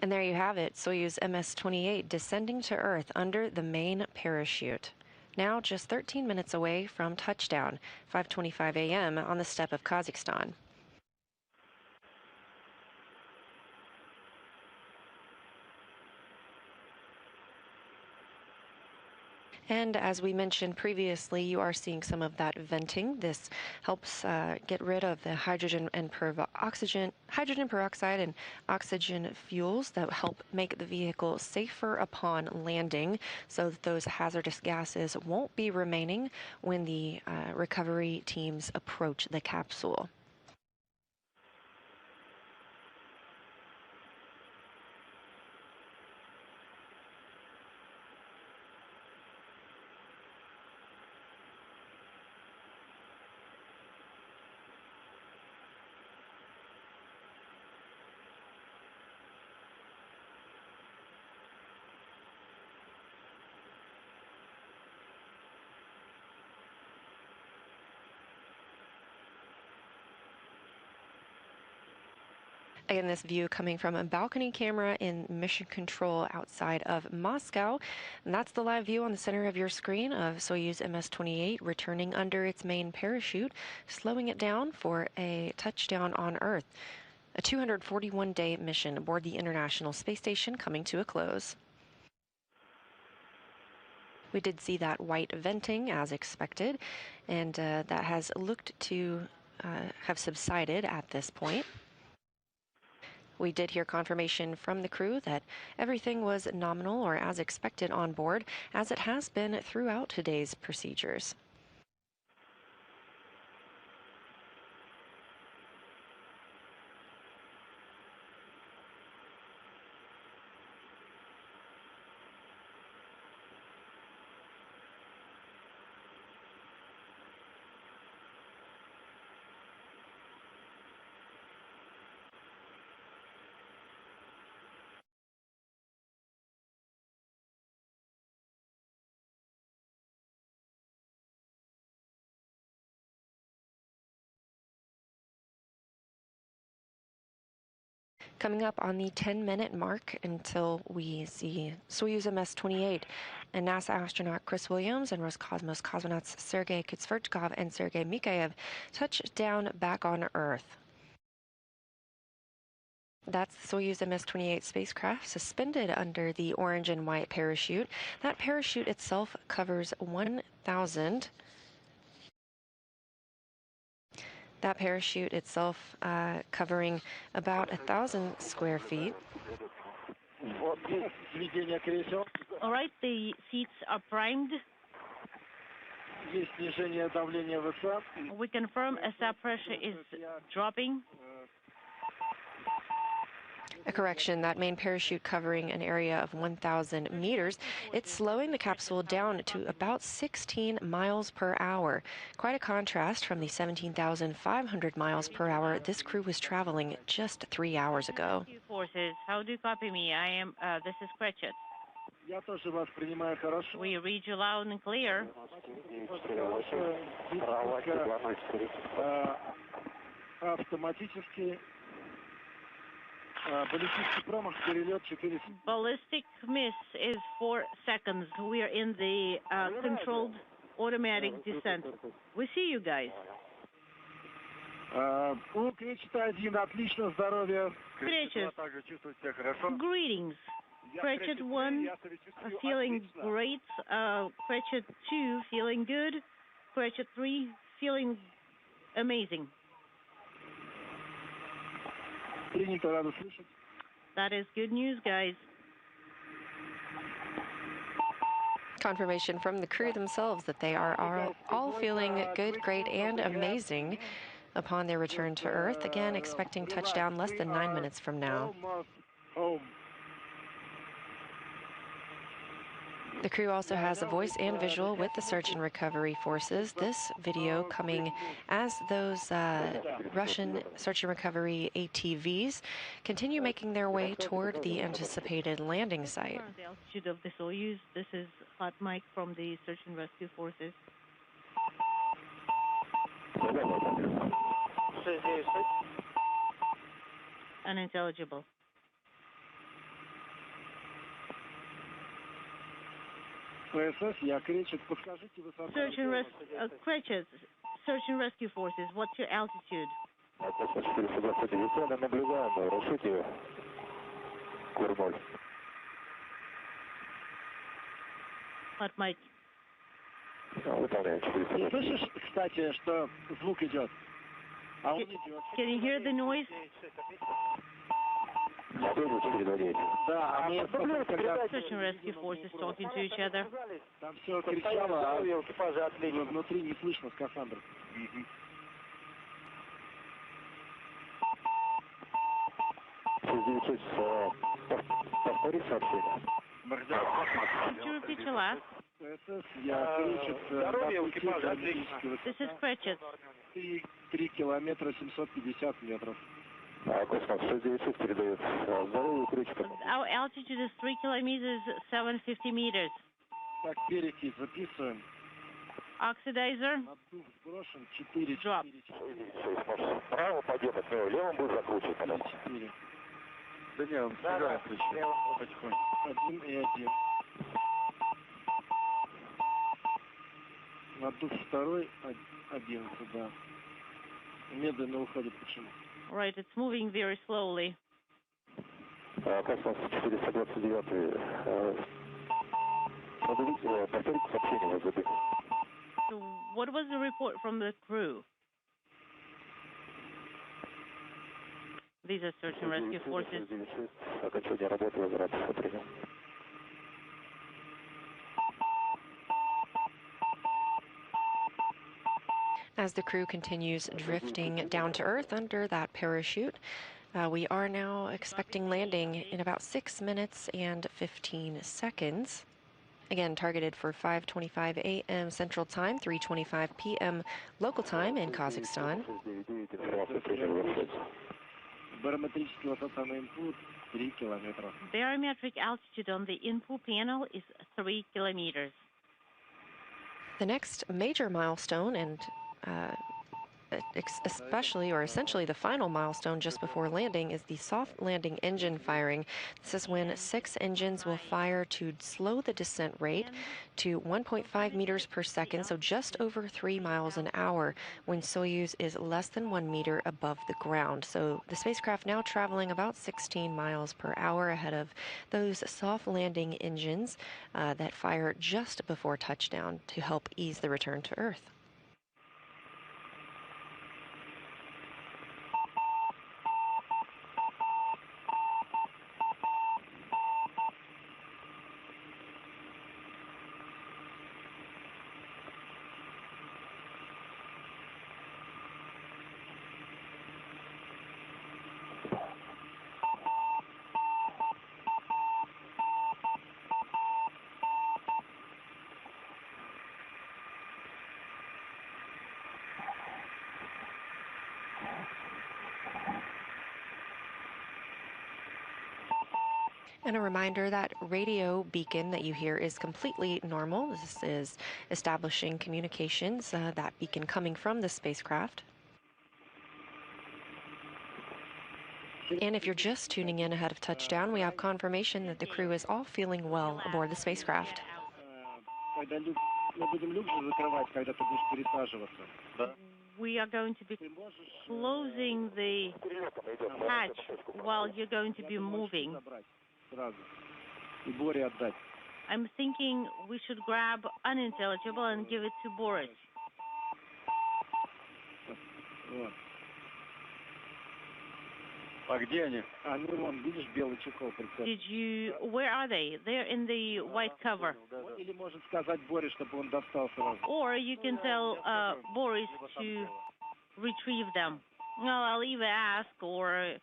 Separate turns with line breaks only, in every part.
And there you have it, Soyuz MS-28 descending to Earth under the main parachute. Now just 13 minutes away from touchdown, 5:25 a.m. on the steppe of Kazakhstan. And as we mentioned previously, you are seeing some of that venting. This helps get rid of the hydrogen peroxide and oxygen fuels that help make the vehicle safer upon landing, so that those hazardous gases won't be remaining when the recovery teams approach the capsule. Again, this view coming from a balcony camera in Mission Control outside of Moscow. And that's the live view on the center of your screen of Soyuz MS-28 returning under its main parachute, slowing it down for a touchdown on Earth. A 241-day mission aboard the International Space Station coming to a close. We did see that white venting as expected, and that has looked to have subsided at this point. We did hear confirmation from the crew that everything was nominal or as expected on board, as it has been throughout today's procedures. Coming up on the 10-minute mark until we see Soyuz MS-28 and NASA astronaut Chris Williams and Roscosmos cosmonauts Sergei Kutsverchkov and Sergei Mikhaev touch down back on Earth. That's the Soyuz MS-28 spacecraft suspended under the orange and white parachute. That parachute itself covers 1,000. That parachute itself covering about 1,000 square feet.
All right, the seats are primed. We confirm SR pressure is dropping.
A correction, that main parachute covering an area of 1,000 meters. It's slowing the capsule down to about 16 miles per hour. Quite a contrast from the 17,500 miles per hour this crew was traveling just 3 hours ago.
Forces, how do you copy me? This is Cratchit. We read you loud and clear. Ballistic miss is 4 seconds. We are in the controlled automatic descent. We see you guys. Greetings. Cratchit 1, feeling great. Cratchit 2, feeling good. Cratchit 3, feeling amazing. That is good news, guys.
Confirmation from the crew themselves that they are all feeling good, great, and amazing upon their return to Earth. Again, expecting touchdown less than 9 minutes from now. The crew also has a voice and visual with the search and recovery forces. This video coming as those Russian search and recovery ATVs continue making their way toward the anticipated landing site.
The altitude of the Soyuz. This is Hot Mike from the search and rescue forces. Unintelligible.
ПСС, я Кречет, подскажите высоту.
Кречет, Search and Rescue Forces, what's your altitude?
Космос 429, наблюдаем, расшите курс 0.
What, Mike?
Выполняем
Ты
429.
слышишь, кстати, что звук идет? А он идет.
Can you hear the noise?
Следует 429.
Да, а мы когда
Search and Rescue Forces talking to each other.
там все кричало, а внутри не слышно скафандр.
Повторить сообщение.
Could you repeat your last?
ПСС, я Кречет,
Здоровье, экипажа, отлично.
This is Cratchit.
3 километра 750 метров.
Космос 696 передает. Здоровье, Кречет.
Our altitude is 3 kilometers, 750 meters.
Так, перекись записываем.
Oxidizer,
Наддув сброшен, 4,
drop.
696. Право подъехать, но левым будет закручивать потом.
4.
Да не, он снижает ключи. Потихоньку.
1 и 1. Наддув второй, 11, да. Медленно уходит, почему?
Right, it's moving very slowly.
Космос 429. Повторить сообщение вас забыл.
So what was the report from the crew? These are Search and Rescue Forces.
Окончание работы, возврат, принял.
As the crew continues drifting down to Earth under that parachute, we are now expecting landing in about 6 minutes and 15 seconds. Again, targeted for 5:25 a.m. Central Time, 3:25 p.m. local time in Kazakhstan.
Барометрическая высота на input 3 километра.
Barometric altitude on the input panel is 3 kilometers.
The next major milestone, and especially or essentially the final milestone just before landing, is the soft landing engine firing. This is when 6 engines will fire to slow the descent rate to 1.5 meters per second, so just over 3 miles an hour, when Soyuz is less than 1 meter above the ground. So the spacecraft now traveling about 16 miles per hour ahead of those soft landing engines that fire just before touchdown to help ease the return to Earth. And a reminder that radio beacon that you hear is completely normal. This is establishing communications, that beacon coming from the spacecraft. And if you're just tuning in ahead of touchdown, we have confirmation that the crew is all feeling well aboard the spacecraft.
Когда мы будем люк же закрывать, когда ты будешь пересаживаться.
Да.
We are going to be closing the hatch while you're going to be moving.
Сразу. И Боре отдать.
I'm thinking we should grab unintelligible and give it to Boris.
Вот.
А где они?
Они, вон, видишь, белый чехол прицеп.
Where are they? They're in the white cover.
Или может сказать Боре, чтобы он достал сразу.
Or you can tell Boris to retrieve them. Well, I'll either ask or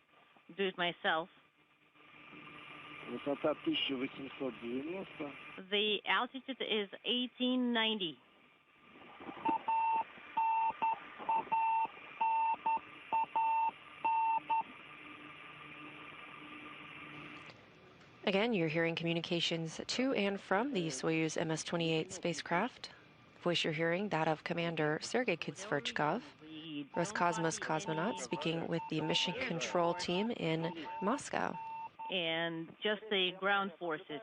do it myself.
Высота 1890.
The altitude is 1890.
Again, you're hearing communications to and from the Soyuz MS-28 spacecraft. Voice you're hearing, that of Commander Sergei Kudzverchkov, Roscosmos cosmonaut, speaking with the mission control team in Moscow.
And just the ground forces.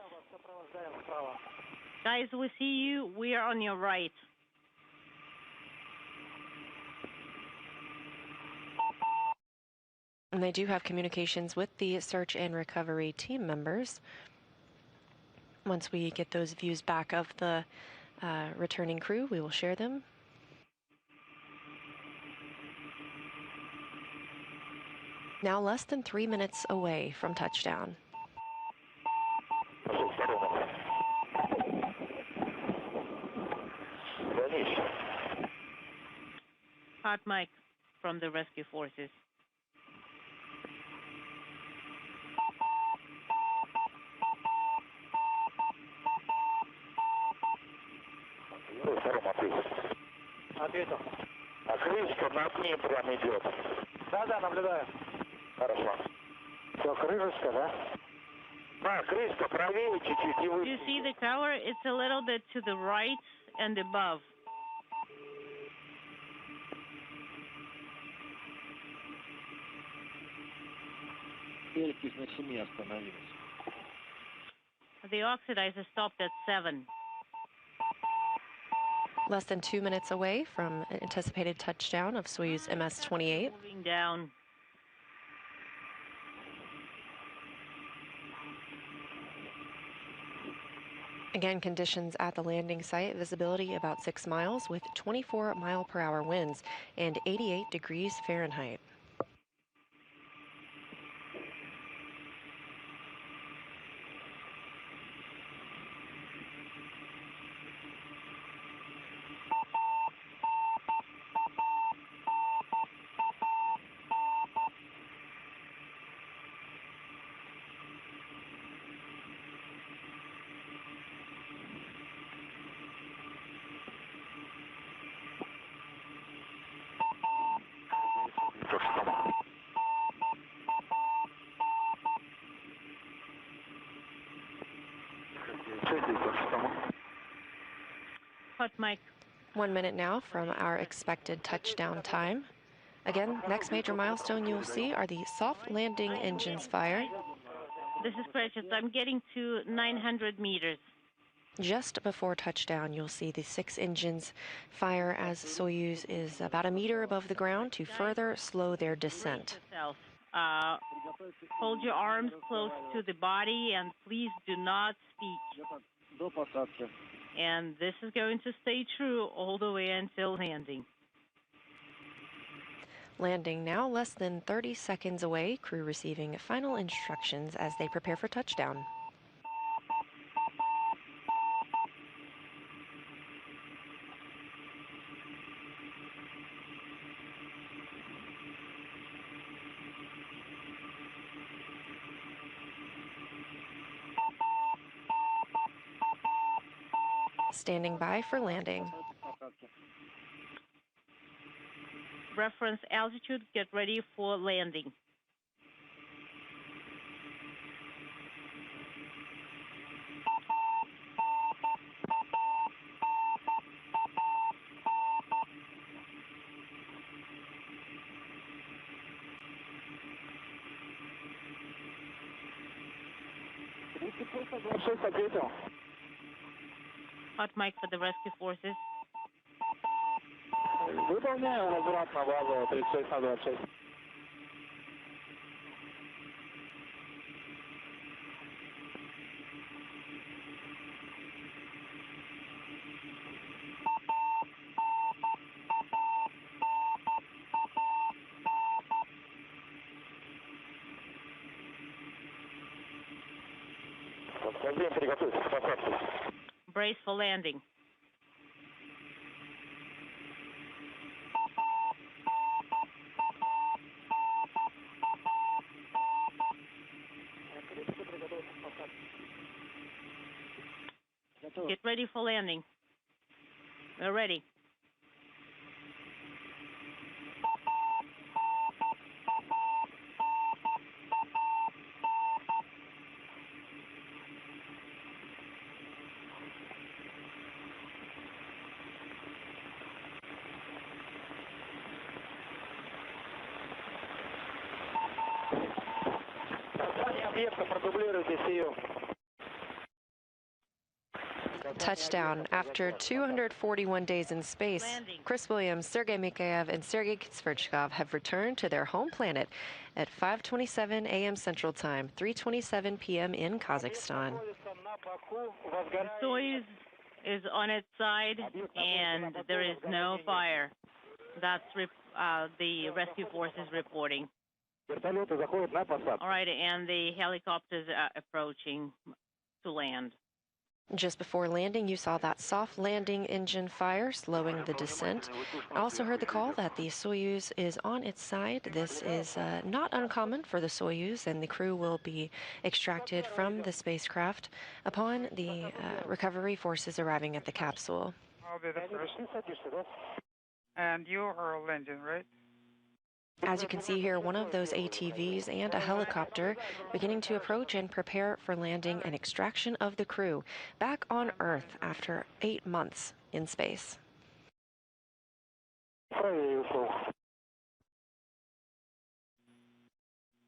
Guys, we see you. We are on your right.
And they do have communications with the search and recovery team members. Once we get those views back of the returning crew, we will share them. Now less than 3 minutes away from touchdown.
Hot mic from the rescue forces.
Ответил.
А крышка над ним прям идет.
Да, наблюдаю.
Хорошо.
Все, крышечка, да?
А, крышка правее чуть-чуть и
Do
вы.
you see the tower? It's a little bit to the right and above.
Перекись на 7 остановилась.
The oxidizer stopped at 7.
Less than 2 minutes away from an anticipated touchdown of Soyuz MS-28.
Moving down.
Again, conditions at the landing site, visibility about 6 miles with 24-mile-per-hour winds and 88 degrees Fahrenheit.
Hot mic.
1 minute now from our expected touchdown time. Again, next major milestone you'll see are the soft landing engines fire.
This is Precious. I'm getting to 900 meters.
Just before touchdown, you'll see the 6 engines fire as Soyuz is about a meter above the ground to further slow their descent.
Hold your arms close to the body and please do not speak.
До посадки.
And this is going to stay true all the way until landing.
Landing now less than 30 seconds away, crew receiving final instructions as they prepare for touchdown. Standing by for landing.
Reference altitude, get ready for landing. Hot mic for the rescue forces.
Выполняю возврат на базу 36 на 26.
Приготовьтесь к посадке.
Brace for landing. Get ready for landing. We're ready.
Touchdown. After 241 days in space,
Landing.
Chris Williams, Sergei Mikheyev, and Sergei Kitsverchkov have returned to their home planet at 5:27 a.m. Central Time, 3:27 p.m. in Kazakhstan.
Soyuz is on its side, and there is no fire. That's the rescue forces reporting. All right, and the helicopters are approaching to land.
Just before landing, you saw that soft landing engine fire slowing the descent. I also heard the call that the Soyuz is on its side. This is not uncommon for the Soyuz, and the crew will be extracted from the spacecraft upon the recovery forces arriving at the capsule.
I'll be the first. And you are landing, right?
As you can see here, one of those ATVs and a helicopter beginning to approach and prepare for landing and extraction of the crew back on Earth after 8 months in space.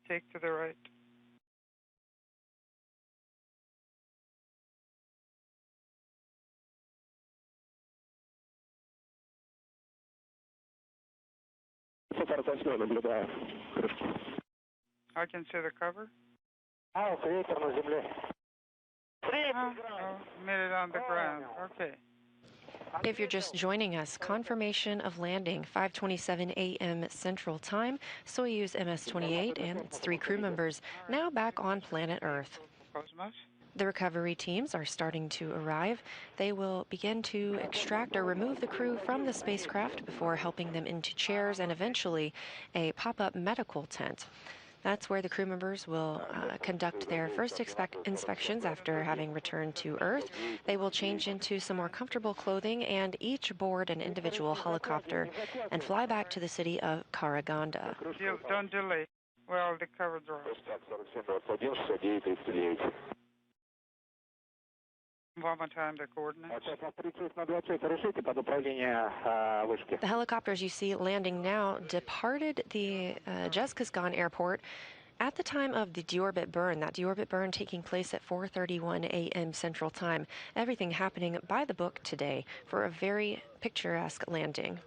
Take to the right. I can see the cover. Made it on the ground. Okay.
If you're just joining us, confirmation of landing 5:27 a.m. Central Time, Soyuz MS-28 and its 3 crew members now back on planet Earth.
Cosmos.
The recovery teams are starting to arrive. They will begin to extract or remove the crew from the spacecraft before helping them into chairs and eventually a pop-up medical tent. That's where the crew members will conduct their first inspections after having returned to Earth. They will change into some more comfortable clothing and each board an individual helicopter and fly back to the city of Karaganda.
Don't delay. Well, the cover draws. One more time, the coordinates.
The helicopters you see landing now departed the Jezkazgan airport at the time of the deorbit burn. That deorbit burn taking place at 4:31 a.m. Central Time. Everything happening by the book today for a very picturesque landing.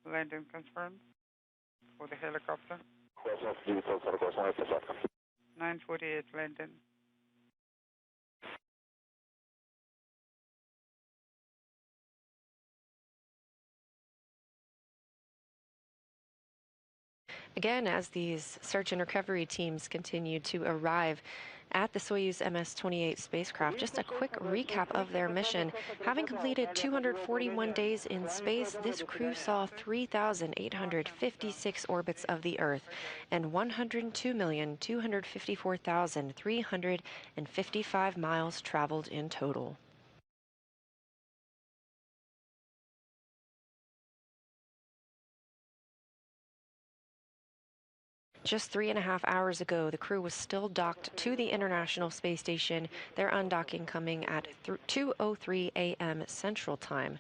Landing confirmed for the helicopter. 9:48 landing.
Again, as these search and recovery teams continue to arrive at the Soyuz MS-28 spacecraft, just a quick recap of their mission. Having completed 241 days in space, this crew saw 3,856 orbits of the Earth and 102,254,355 miles traveled in total. Just 3.5 hours ago, the crew was still docked to the International Space Station, their undocking coming at 2:03 a.m. Central Time.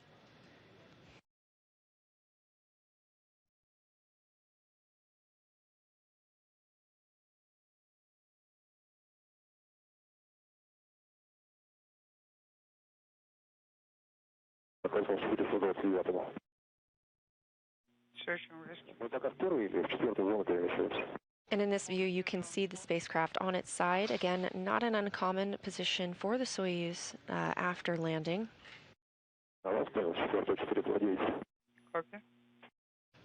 Search and rescue.
And in this view, you can see the spacecraft on its side. Again, not an uncommon position for the Soyuz after landing.
Copy.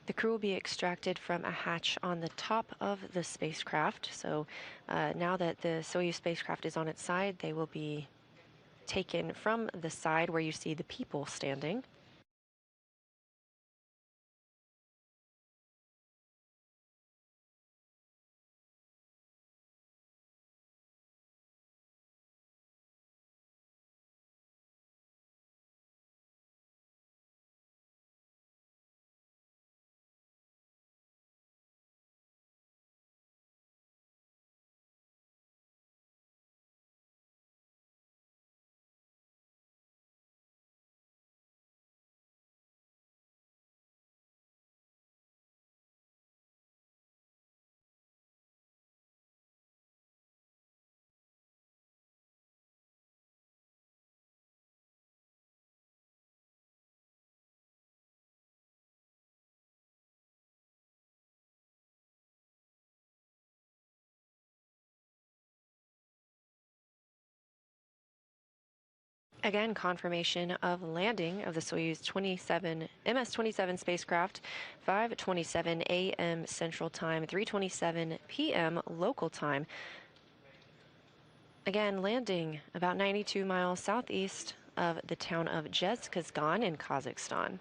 The crew will be extracted from a hatch on the top of the spacecraft. So now that the Soyuz spacecraft is on its side, they will be taken from the side where you see the people standing. Again, confirmation of landing of the Soyuz MS-27 spacecraft, 5:27 a.m. Central Time, 3:27 p.m. local time. Again, landing about 92 miles southeast of the town of Zhezkazgan in Kazakhstan.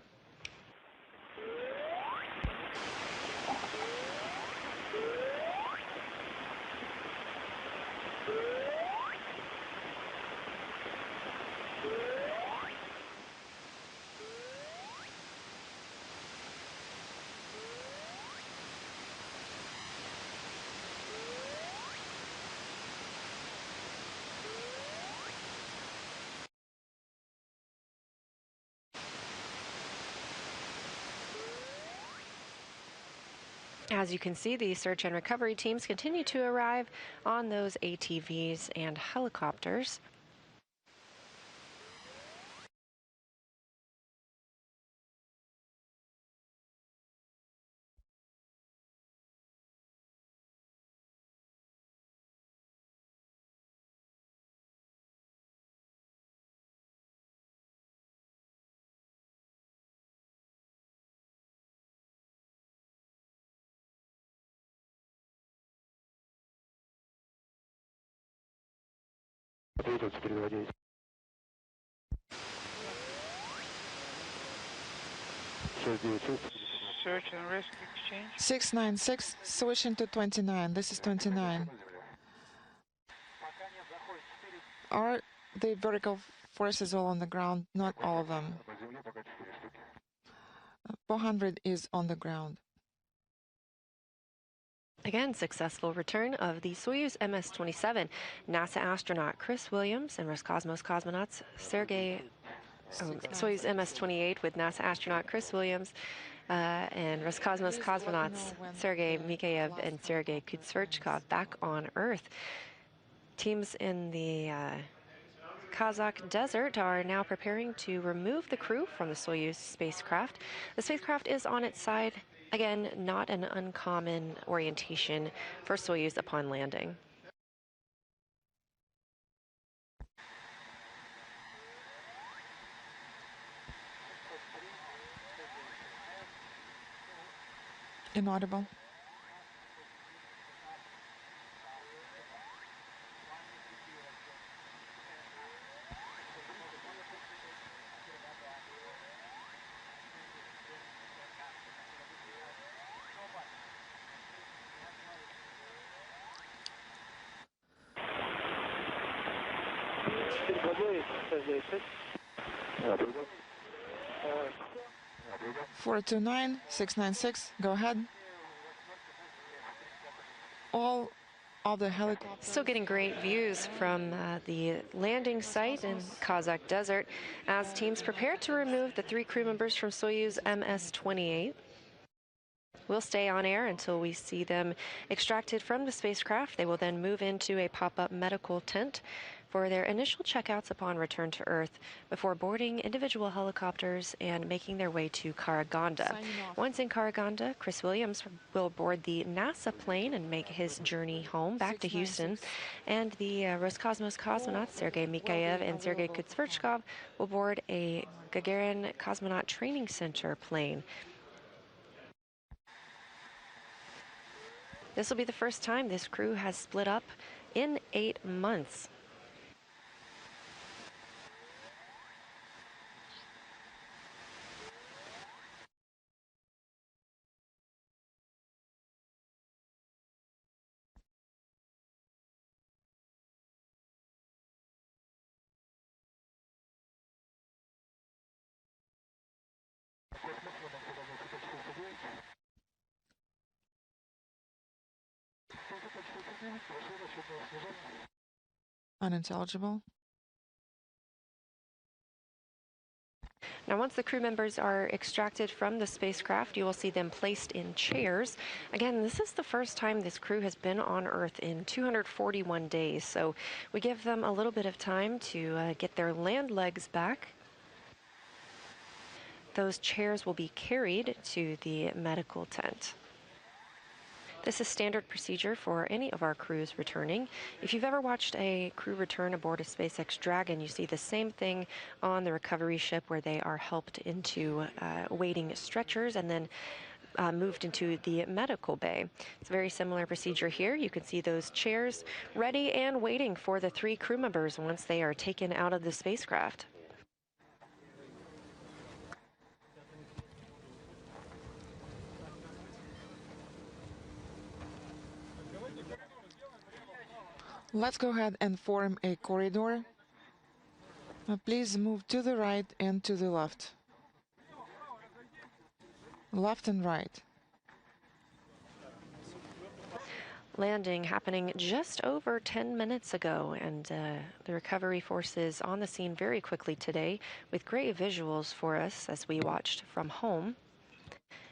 As you can see, the search and recovery teams continue to arrive on those ATVs and helicopters.
Search and rescue exchange.
696, switching to 29. This is 29. Are the vertical forces all on the ground? Not all of them. 400 is on the ground.
Again, successful return of the Soyuz MS-27. NASA astronaut Chris Williams and Roscosmos cosmonauts Soyuz MS-28 with NASA astronaut Chris Williams and Roscosmos cosmonauts Sergei Mikhaev and Sergei Kutsverchkov back on Earth. Teams in the Kazakh desert are now preparing to remove the crew from the Soyuz spacecraft. The spacecraft is on its side. Again, not an uncommon orientation for Soyuz upon landing.
Inaudible. Four two nine 696. Go ahead. All of the helicopters.
Still getting great views from the landing site in Kazakh desert as teams prepare to remove the 3 crew members from Soyuz MS-28. We'll stay on air until we see them extracted from the spacecraft. They will then move into a pop-up medical tent for their initial checkouts upon return to Earth before boarding individual helicopters and making their way to Karaganda. Once in Karaganda, Chris Williams will board the NASA plane and make his journey home back to Houston. And the Roscosmos cosmonauts, Sergei Mikhaev and Sergei Kutsverchkov, will board a Gagarin Cosmonaut Training Center plane. This will be the first time this crew has split up in 8 months.
Unintelligible.
Now, once the crew members are extracted from the spacecraft, you will see them placed in chairs. Again, this is the first time this crew has been on Earth in 241 days, so we give them a little bit of time to get their land legs back. Those chairs will be carried to the medical tent. This is standard procedure for any of our crews returning. If you've ever watched a crew return aboard a SpaceX Dragon, you see the same thing on the recovery ship where they are helped into waiting stretchers and then moved into the medical bay. It's a very similar procedure here. You can see those chairs ready and waiting for the 3 crew members once they are taken out of the spacecraft.
Let's go ahead and form a corridor. Please move to the right and to the left. Left and right.
Landing happening just over 10 minutes ago, and the recovery forces on the scene very quickly today with great visuals for us as we watched from home.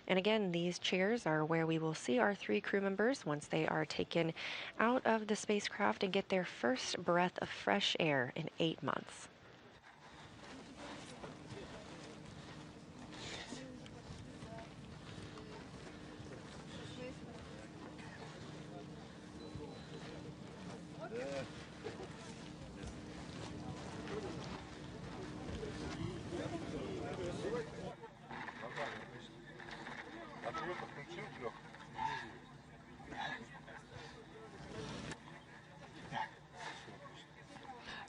And again, these chairs are where we will see our 3 crew members once they are taken out of the spacecraft and get their first breath of fresh air in 8 months.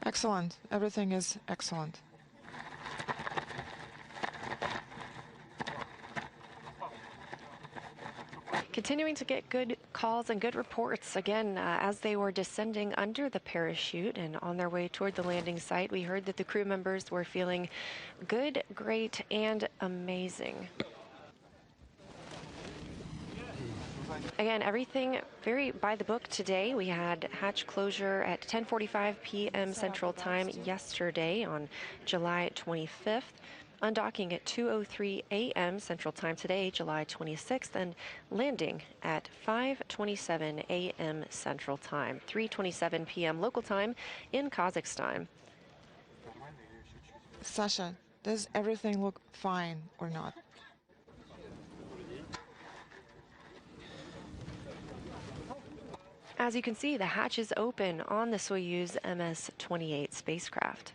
Excellent. Everything is excellent.
Continuing to get good calls and good reports. Again, as they were descending under the parachute and on their way toward the landing site, we heard that the crew members were feeling good, great, and amazing. Again, everything very by the book today. We had hatch closure at 10:45 p.m. Central Time yesterday on July 25th. Undocking at 2:03 a.m. Central Time today, July 26th, and landing at 5:27 a.m. Central Time, 3:27 p.m. local time in Kazakhstan.
Sasha, does everything look fine or not?
As you can see, the hatch is open on the Soyuz MS-28 spacecraft.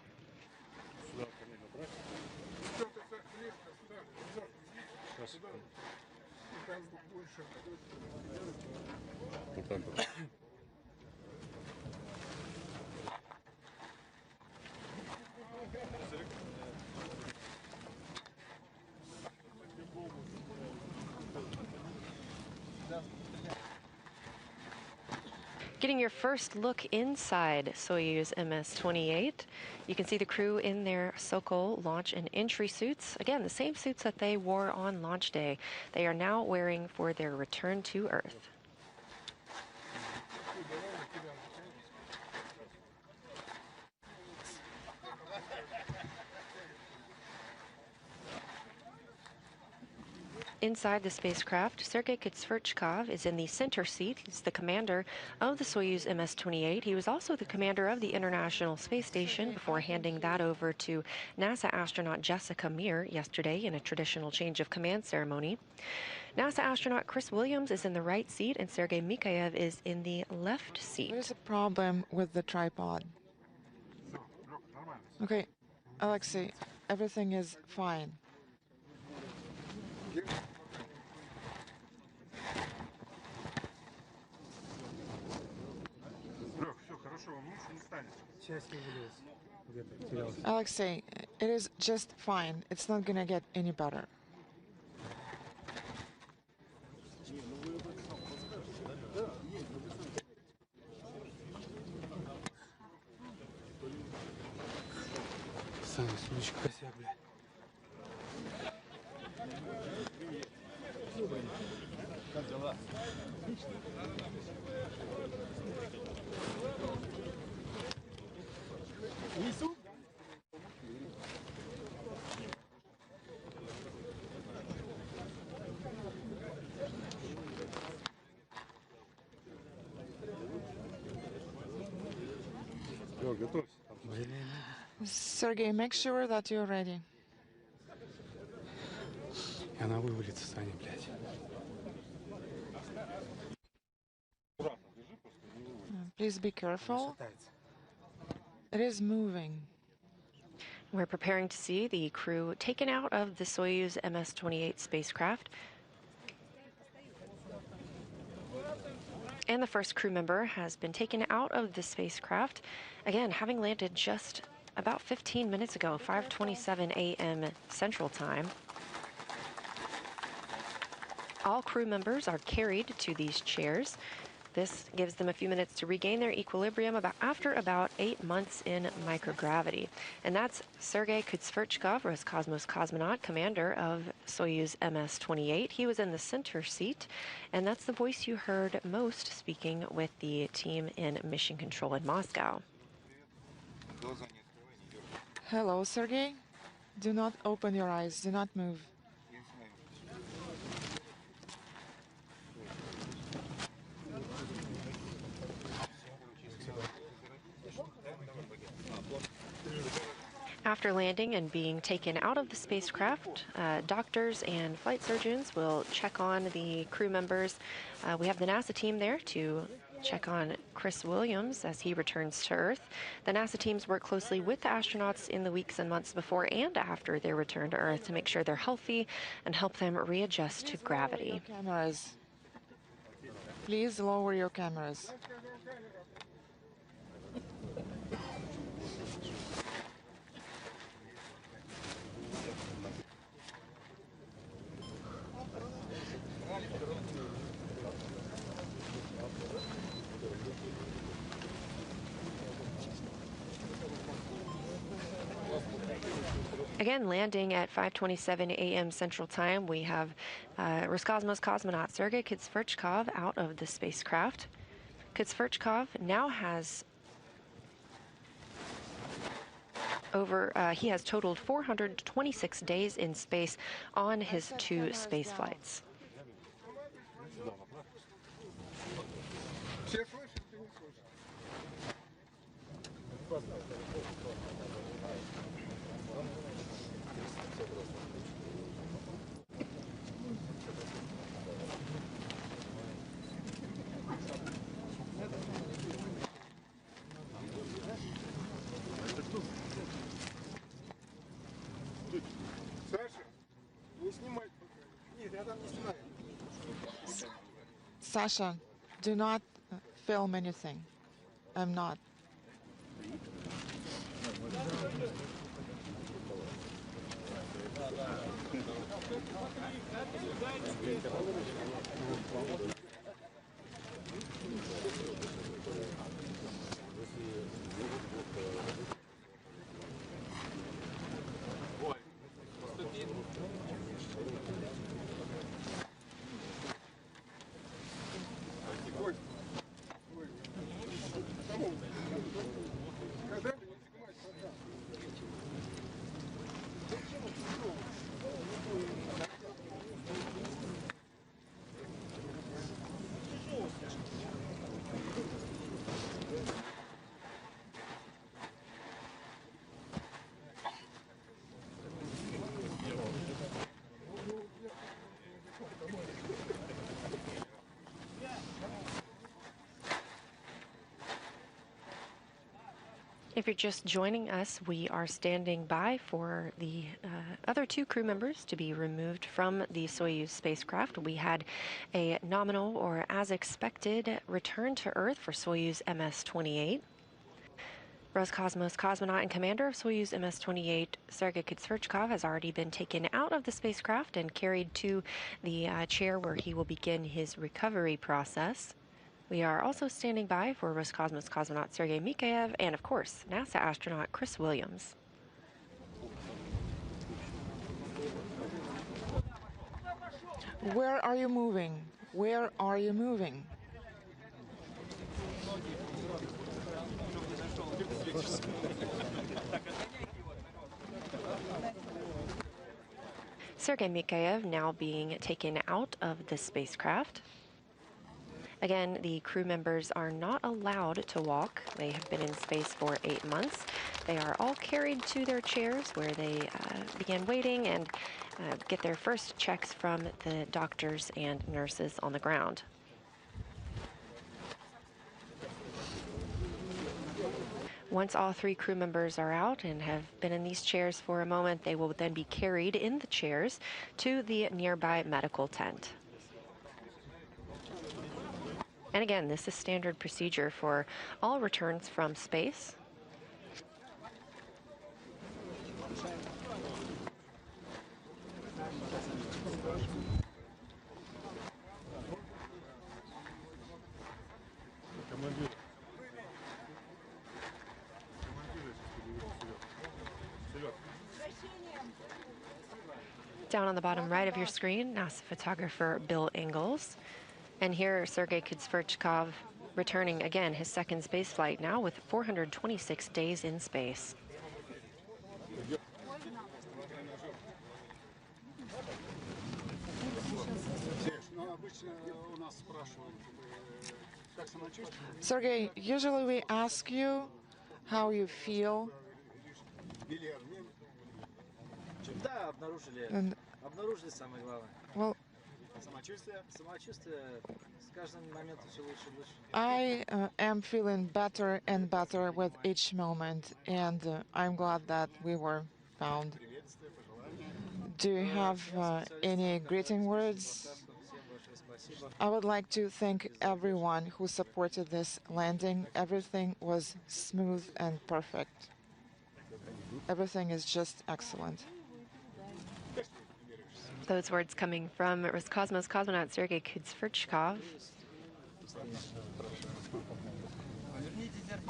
Getting your first look inside Soyuz MS-28. You can see the crew in their Sokol launch and entry suits. Again, the same suits that they wore on launch day. They are now wearing for their return to Earth. Inside the spacecraft, Sergei Kitsverchkov is in the center seat. He's the commander of the Soyuz MS-28. He was also the commander of the International Space Station before handing that over to NASA astronaut Jessica Meir yesterday in a traditional change of command ceremony. NASA astronaut Chris Williams is in the right seat, and Sergei Mikhaev is in the left seat.
There's a problem with the tripod. Okay, Alexei, everything is fine. Alexei, it is just fine. It's not gonna get any better. Sergey, make sure that you're ready.
И она вывалится, Саня, блядь.
Please be careful. It is moving.
We're preparing to see the crew taken out of the Soyuz MS-28 spacecraft. And the first crew member has been taken out of the spacecraft, again, having landed just about 15 minutes ago, 5:27 a.m. Central Time. All crew members are carried to these chairs. This gives them a few minutes to regain their equilibrium after about 8 months in microgravity. And that's Sergei Kutsverchkov, Roscosmos cosmonaut, commander of Soyuz MS-28. He was in the center seat, and that's the voice you heard most speaking with the team in mission control in Moscow.
Hello, Sergei. Do not open your eyes. Do not move.
After landing and being taken out of the spacecraft, doctors and flight surgeons will check on the crew members. We have the NASA team there to check on Chris Williams as he returns to Earth. The NASA teams work closely with the astronauts in the weeks and months before and after their return to Earth to make sure they're healthy and help them readjust to gravity.
Cameras. Please lower your cameras.
Again, landing at 5:27 a.m. Central Time, we have Roscosmos cosmonaut Sergei Kutsverchkov out of the spacecraft. Kutsverchkov now has he has totaled 426 days in space on his 2 space flights.
Sasha, do not film anything. I'm not. If you're just joining us, we are standing by for the other 2 crew members to be removed from the Soyuz spacecraft. We had a nominal or as expected return to Earth for Soyuz MS-28. Roscosmos cosmonaut and commander of Soyuz MS-28, Sergei Kutsverchkov, has already been taken out of the spacecraft and carried to the chair where he will begin his recovery process. We are also standing by for Roscosmos cosmonaut Sergei Mikhaev and, of course, NASA astronaut Chris Williams. Where are you moving? Where are you moving?
Sergei Mikhaev now being taken out of the spacecraft. Again, the crew members are not allowed to walk. They have been in space for 8 months. They are all carried to their chairs where they begin waiting and get their first checks from the doctors and nurses on the ground.
Once all 3 crew members are out and have been in these chairs for a moment, they will then be carried in the chairs to the nearby medical tent. And again, this is standard procedure for all returns from space. Down on the bottom right of your screen, NASA photographer Bill Ingalls. And here, Sergei Kudzverchkov returning again his second space flight now with 426 days in space.
Sergey, usually we ask you how you feel. And, well, I am feeling better and better with each moment, and I'm glad that we were found. Do you have any greeting words? I would like to thank everyone who supported this landing. Everything was smooth and perfect. Everything is just excellent.
Those words coming from Roscosmos cosmonaut Sergei Kudzverchkov,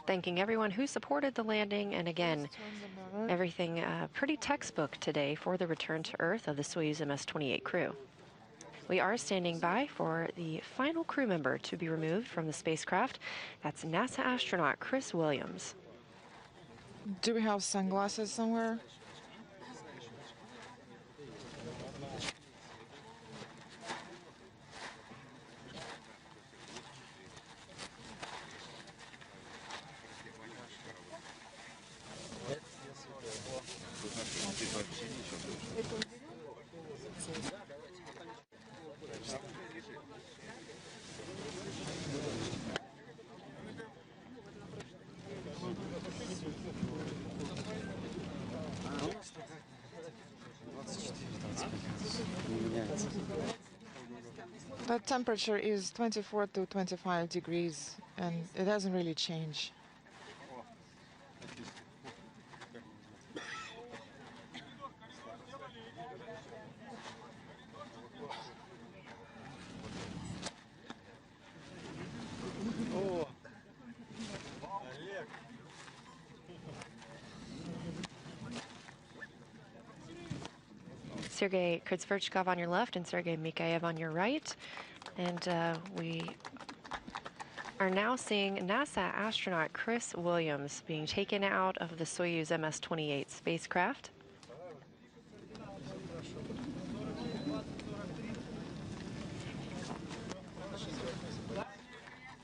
thanking everyone who supported the landing, and again, everything pretty textbook today for the return to Earth of the Soyuz MS-28 crew. We are standing by for the final crew member to be removed from the spacecraft. That's NASA astronaut Chris Williams.
Do we have sunglasses somewhere? The temperature is 24 to 25 degrees, and it doesn't really change.
Sergei Kudzverchkov on your left and Sergei Mikhaev on your right. And we are now seeing NASA astronaut Chris Williams being taken out of the Soyuz MS-28 spacecraft.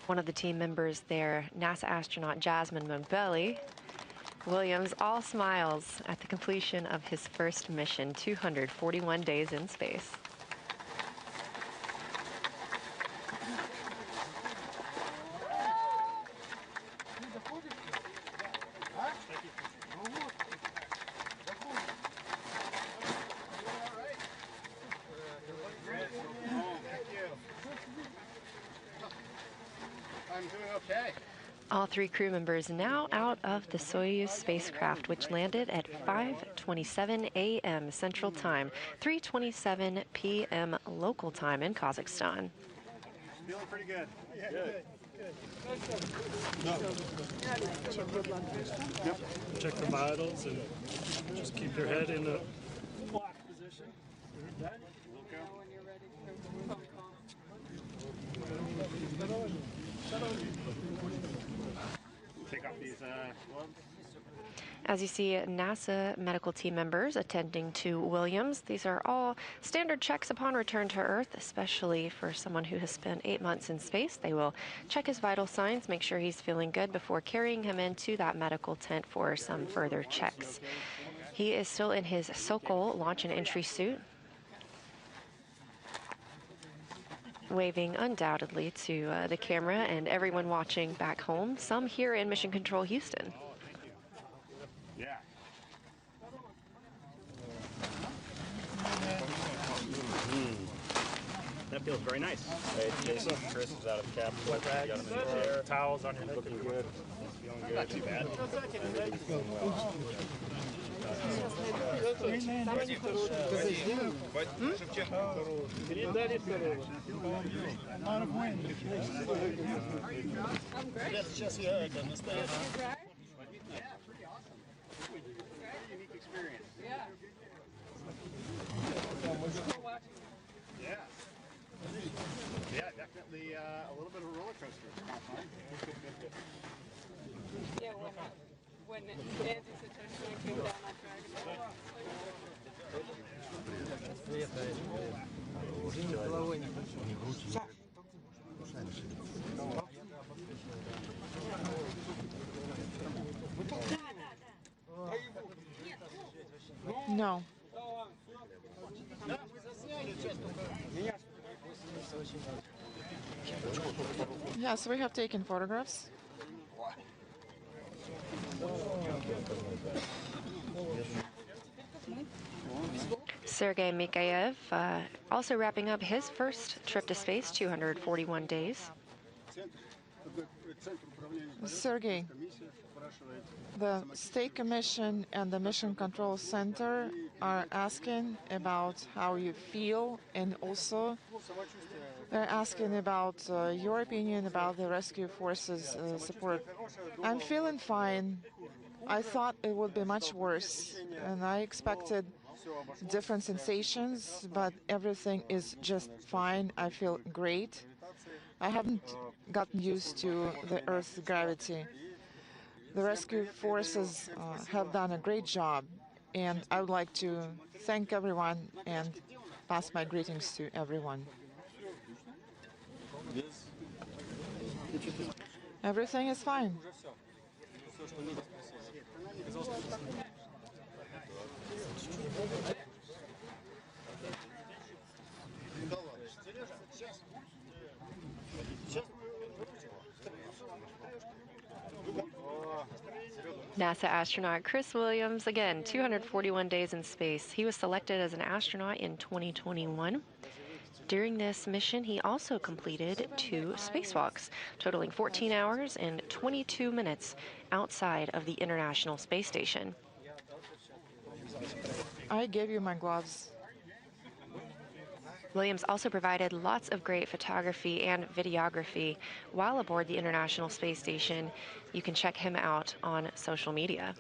One of the team members there, NASA astronaut Jasmine Mogbelli. Williams all smiles at the completion of his first mission, 241 days in space.
I'm doing okay.
All 3 crew members now out of the Soyuz spacecraft, which landed at 5:27 a.m. Central Time, 3:27 p.m. local time in Kazakhstan.
Feeling pretty good. Yeah,
Good.
Yep.
Check the vitals and just keep your head in a lock position.
Take off these gloves.
As you see, NASA medical team members attending to Williams. These are all standard checks upon return to Earth, especially for someone who has spent 8 months in space. They will check his vital signs, make sure he's feeling good before carrying him into that medical tent for some further checks. He is still in his Sokol launch and entry suit, waving undoubtedly to the camera and everyone watching back home, some here in Mission Control Houston.
Feels very nice. Hey, Jason, Chris is out of the capsule.
Wet rags,
Got him in the chair.
towels on your head.
Looking good. Feeling good. Not too bad. Everything's going well.
Сейчас я это настоящий. Unique experience. Yeah, definitely a little bit of a roller coaster. It's kind of fun.
Yeah, when Nancy Saturn came down on Dragon.
No. Yes, we have taken photographs.
Sergei Mikhaev also wrapping up his first trip to space, 241 days.
Sergei, the State Commission and the Mission Control Center are asking about how you feel, and also they're asking about your opinion about the rescue forces support. I'm feeling fine. I thought it would be much worse, and I expected different sensations, but everything is just fine. I feel great. I haven't gotten used to the Earth's gravity. The rescue forces have done a great job, and I would like to thank everyone and pass my greetings to everyone. Everything is fine.
NASA astronaut Chris Williams, again, 241 days in space. He was selected as an astronaut in 2021. During this mission, he also completed 2 spacewalks, totaling 14 hours and 22 minutes outside of the International Space Station.
I gave you my gloves.
Williams also provided lots of great photography and videography while aboard the International Space Station. You can check him out on social media.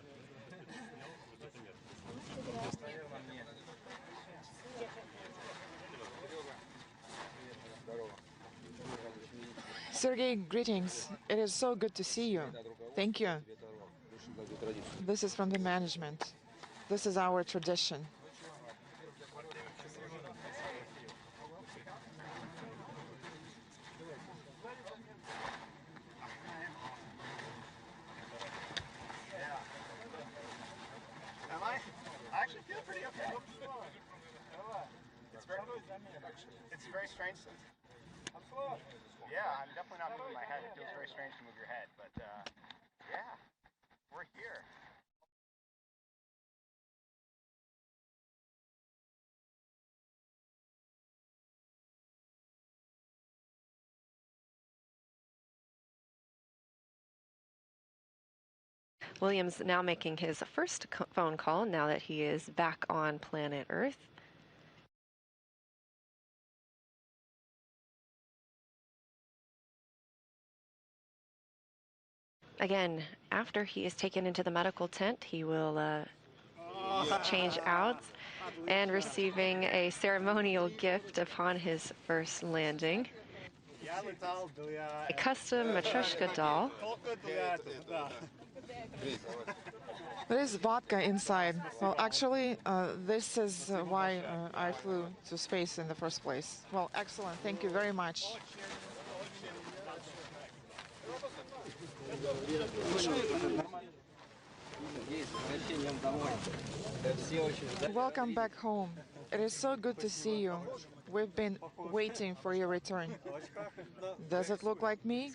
Sergei, greetings. It is so good to see you. Thank you. This is from the management. This is our tradition.
I actually feel pretty okay. It's very strange. Yeah, I'm definitely not moving my head. It feels very strange to move your head, but yeah, we're here.
Williams now making his first phone call now that he is back on planet Earth. Again, after he is taken into the medical tent, he will change out and receiving a ceremonial gift upon his first landing. A custom Matryoshka doll.
There is vodka inside. Well, actually, this is why I flew to space in the first place. Well, excellent. Thank you very much. Welcome back home. It is so good to see you. We've been waiting for your return. Does it look like me?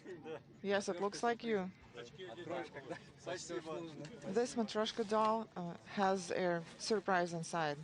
Yes, it looks like you. This Matryoshka doll has a surprise inside.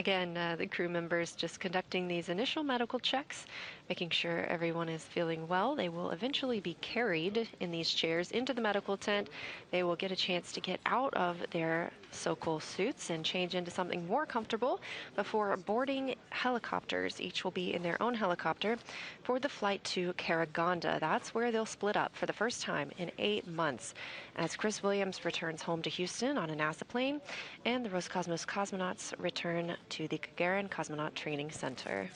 Again, the crew members just conducting these initial medical checks, making sure everyone is feeling well. They will eventually be carried in these chairs into the medical tent. They will get a chance to get out of their Sokol suits and change into something more comfortable before boarding helicopters. Each will be in their own helicopter for the flight to Karaganda. That's where they'll split up for the first time in 8 months as Chris Williams returns home to Houston on a NASA plane and the Roscosmos cosmonauts return to the Gagarin Cosmonaut Training Center.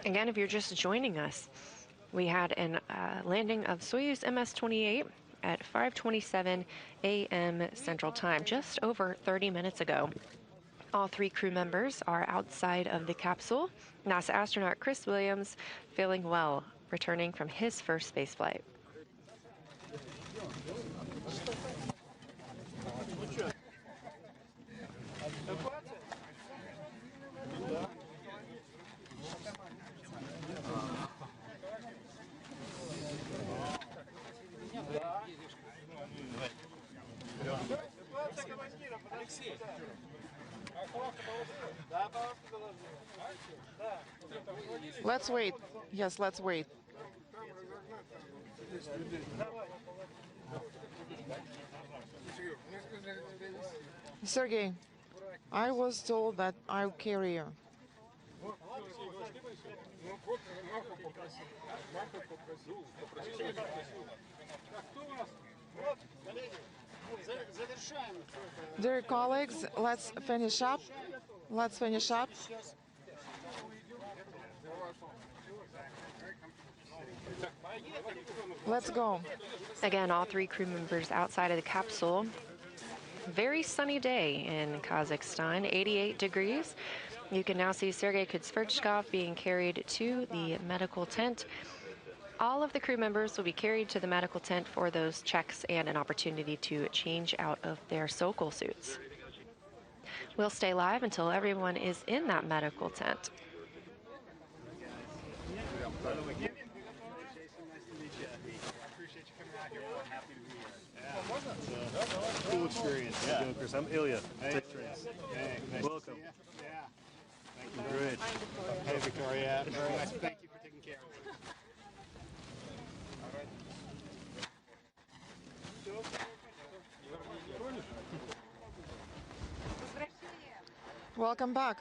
Again, if you're just joining us, we had a landing of Soyuz MS-28 at 5:27 a.m. Central Time, just over 30 minutes ago. All 3 crew members are outside of the capsule. NASA astronaut Chris Williams feeling well, returning from his first spaceflight.
Let's wait. Yes, let's wait. Sergey, I was told that I'll carry you. Dear colleagues, let's finish up. Let's finish up. Let's go.
Again, all 3 crew members outside of the capsule. Very sunny day in Kazakhstan, 88 degrees. You can now see Sergei Kutsverchkov being carried to the medical tent. All of the crew members will be carried to the medical tent for those checks and an opportunity to change out of their Sokol suits. We'll stay live until everyone is in that medical tent.
Cool experience. How you doing, Chris? I'm Ilya. Hey, nice welcome.
Yeah. Thank you.
Great.
Hey, Victoria. Very nice. Thank you for taking care of it.
Welcome back.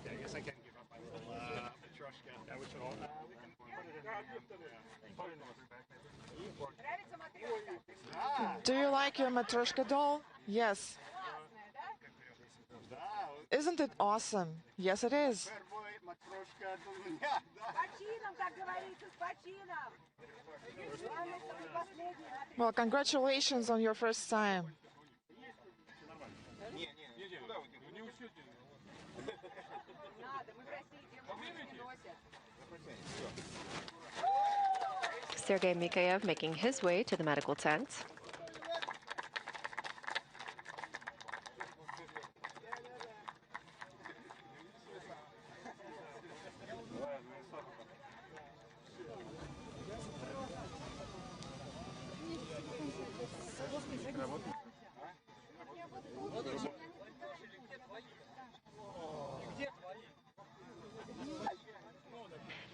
Okay, I guess I can give up my little Matryoshka. Yeah, we should all. We can put it in the
Do you like your Matryoshka doll? Yes. Isn't it awesome? Yes, it is. Well, congratulations on your first time.
Sergei Mikhaev making his way to the medical tent.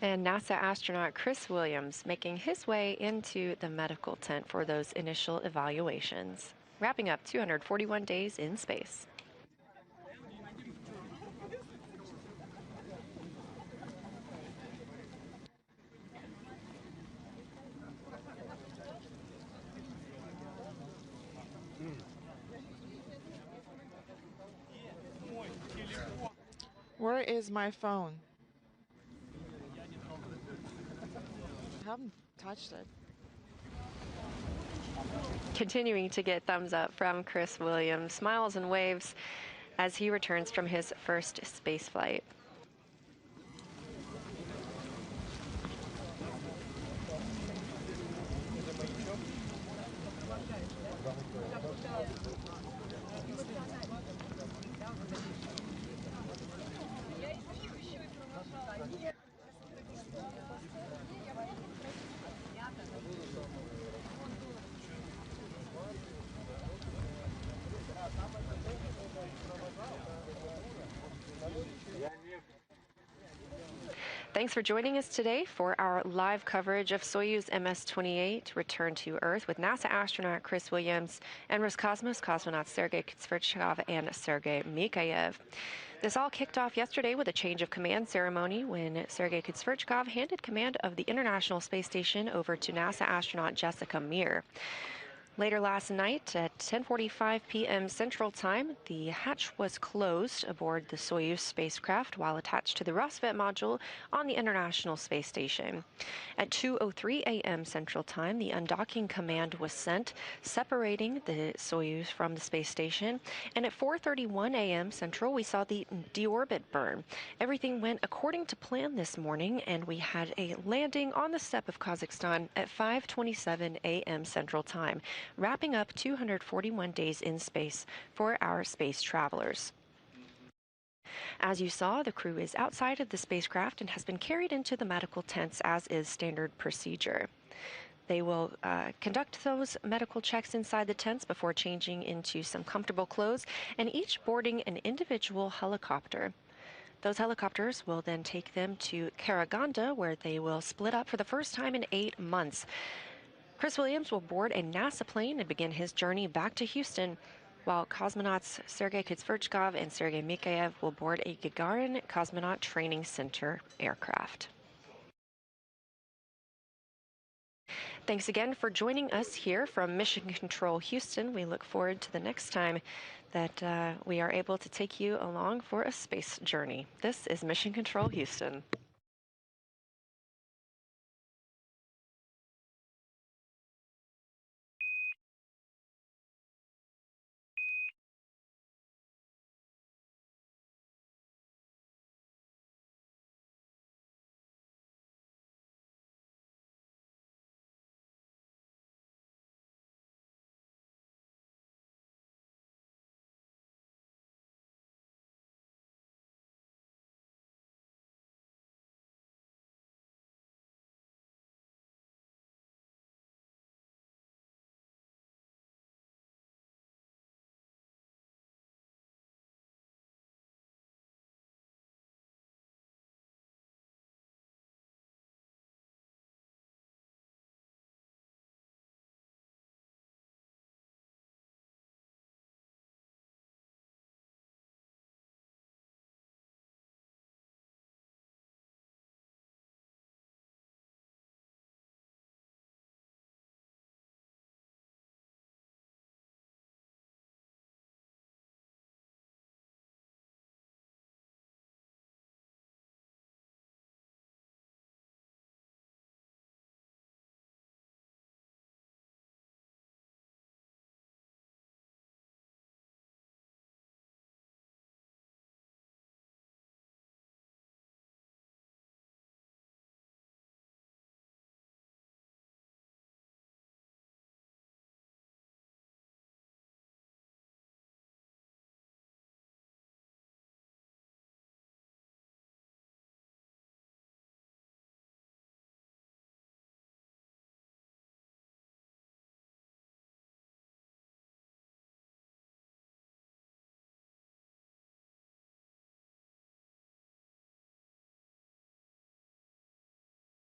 And NASA astronaut Chris Williams making his way into the medical tent for those initial evaluations, wrapping up 241 days in space.
Where is my phone? I haven't touched it.
Continuing to get thumbs up from Chris Williams, smiles and waves as he returns from his first space flight. Thanks for joining us today for our live coverage of Soyuz MS-28 return to Earth with NASA astronaut Chris Williams and Roscosmos cosmonauts Sergei Kuzverchkov and Sergei Mikhaev. This all kicked off yesterday with a change of command ceremony when Sergei Kuzverchkov handed command of the International Space Station over to NASA astronaut Jessica Meir. Later last night at 10:45 p.m. Central Time, the hatch was closed aboard the Soyuz spacecraft while attached to the Rosvet module on the International Space Station. At 2:03 a.m. Central Time, the undocking command was sent, separating the Soyuz from the space station. And at 4:31 a.m. Central, we saw the deorbit burn. Everything went according to plan this morning, and we had a landing on the steppe of Kazakhstan at 5:27 a.m. Central Time, wrapping up 241 days in space for our space travelers. As you saw, the crew is outside of the spacecraft and has been carried into the medical tents as is standard procedure. They will conduct those medical checks inside the tents before changing into some comfortable clothes and each boarding an individual helicopter. Those helicopters will then take them to Karaganda, where they will split up for the first time in 8 months. Chris Williams will board a NASA plane and begin his journey back to Houston, while cosmonauts Sergei Kuzverchkov and Sergei Mikhaev will board a Gagarin Cosmonaut Training Center aircraft. Thanks again for joining us here from Mission Control Houston. We look forward to the next time that we are able to take you along for a space journey. This is Mission Control Houston.